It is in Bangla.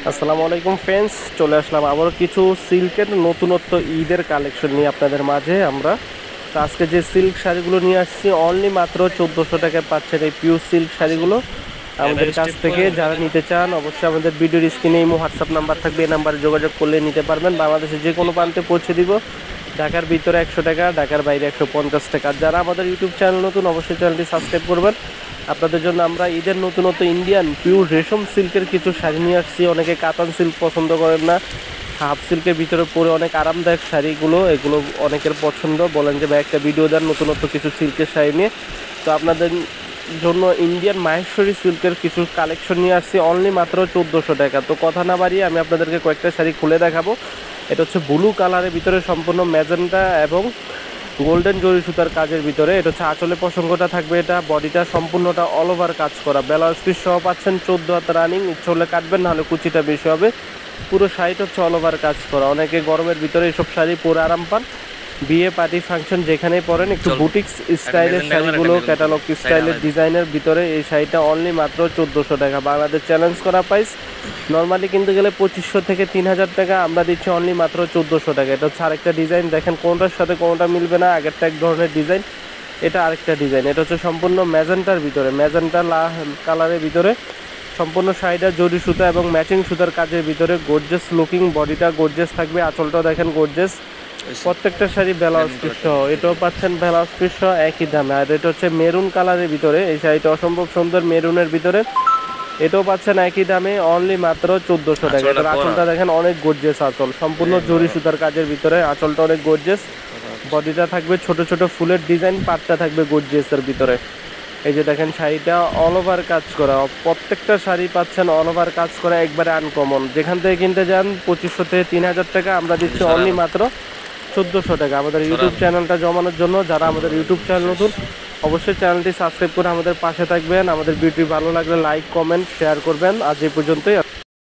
আসসালামু আলাইকুম ফ্রেন্ডস, চলে আসলাম আবারও কিছু সিল্কের নতুনত্ব ঈদের কালেকশন নিয়ে আপনাদের মাঝে আমরা। তো আজকে যে সিল্ক শাড়িগুলো নিয়ে আসছি অনলি মাত্র 1400 টাকায় পাচ্ছেন এই পিওর সিল্ক শাড়িগুলো আমাদের কাছ থেকে। যারা নিতে চান অবশ্যই আমাদের ভিডিওর স্ক্রিনে ইমো হোয়াটসঅ্যাপ নাম্বার থাকবে, এই নাম্বারে যোগাযোগ করলে নিতে পারবেন। বাংলাদেশের যে কোনো প্রান্তে পৌঁছে দিব। ঢাকার ভিতরে 100 টাকা, ঢাকার বাইরে 150 টাকা। যারা আমাদের ইউটিউব চ্যানেল নতুন অবশ্যই চ্যানেলটি সাবস্ক্রাইব করবেন। আপনাদের জন্য আমরা ঈদের নতুনত্ব ইন্ডিয়ান পিওর রেশম সিল্কের কিছু শাড়ি নিয়ে আসছি। অনেকে কাতান সিল্ক পছন্দ করেন না, হাফ সিল্কের ভিতরে পরে অনেক আরামদায়ক শাড়িগুলো, এগুলো অনেকের পছন্দ। বলেন যে ভাই একটা ভিডিও দেন নতুনত্ব কিছু সিল্কের শাড়ি নিয়ে। তো আপনাদের জন্য ইন্ডিয়ান মাহেশ্বরী সিল্কের কিছু কালেকশন নিয়ে আসছি অনলি মাত্র 1400 টাকা। তো কথা না বাড়িয়ে আমি আপনাদেরকে কয়েকটা শাড়ি খুলে দেখাবো। এটা হচ্ছে ব্লু কালারের ভিতরে সম্পূর্ণ ম্যাজেন্টা এবং গোল্ডেন জরি সুতার কাজের ভিতরে। এটা হচ্ছে আঁচলে প্রসঙ্গটা থাকবে, এটা বডিটা সম্পূর্ণটা অল ওভার কাজ করা, ব্লাউজ পিস সহ পাচ্ছেন 14 হাত রানিং। ইচ্ছে হলে কাটবেন, নাহলে কুচিটা বেশি হবে। পুরো শাড়িটা হচ্ছে অল ওভার কাজ করা। অনেকে গরমের ভিতরে এইসব শাড়ি পরে আরাম পান, বিয়ে পার্টি ফাংশন যেখানেই পরেন। একটু বুটিক্স স্টাইলের শাড়িগুলো, ক্যাটালগ স্টাইলের ডিজাইনের ভিতরে এই শাড়িটা অনলি মাত্র 1400 টাকা। বাংলাদেশ চ্যালেঞ্জ করা প্রাইস। নর্মালি কিনতে গেলে 2500 থেকে 3000 টাকা, আমরা দিচ্ছি অনলি মাত্র 1400 টাকা। এটা হচ্ছে আরেকটা ডিজাইন, দেখেন কোনটার সাথে কোনটা মিলবে না। আগেরটা এক ধরনের ডিজাইন, এটা আরেকটা ডিজাইন। এটা হচ্ছে সম্পূর্ণ ম্যাজেন্টার ভিতরে, ম্যাজেন্টা কালারের ভিতরে সম্পূর্ণ শাড়িটা জরি সুতা এবং ম্যাচিং সুতার কাজের ভিতরে। গর্জেস লুকিং, বডিটা গর্জেস থাকবে, আঁচলটাও দেখেন গর্জেস। প্রত্যেকটা শাড়ি ব্লাউজ পিস সহ, এটাও পাচ্ছেন ব্লাউজ পিস সহ একই দামে। আর এটা হচ্ছে মেরুন কালারের ভিতরে, এই শাড়িটা অসম্ভব সুন্দর মেরুনের ভিতরে, এটাও পাচ্ছেন একই দামে অনলি মাত্র 1400 টাকা। এটার আঁচলটা দেখেন অনেক গর্জেস আঁচল, সম্পূর্ণ জরি সুতার কাজের ভিতরে, আঁচলটা অনেক গর্জেস। বডিটা থাকবে ছোট ছোট ফুলের ডিজাইন, পাটটা থাকবে গর্জিয়াসের ভিতরে। এই যে দেখেন শাড়িটা অল ওভার কাজ করা, প্রত্যেকটা শাড়ি পাচ্ছেন অল ওভার কাজ করা, একবারে আনকমন। যেখান থেকে কিনতে যান 2500 থেকে 3000 টাকা, আমরা দিচ্ছি অনলি মাত্র 1400 টাকা। আমাদের ইউটিউব চ্যানেলটা জমানোর জন্য যারা আমাদের ইউটিউব চ্যানেল নতুন অবশ্যই চ্যানেলটি সাবস্ক্রাইব করে আমাদের পাশে থাকবেন। আমাদের ভিডিওটি ভালো লাগলে লাইক কমেন্ট শেয়ার করবেন। আজ এই পর্যন্তই।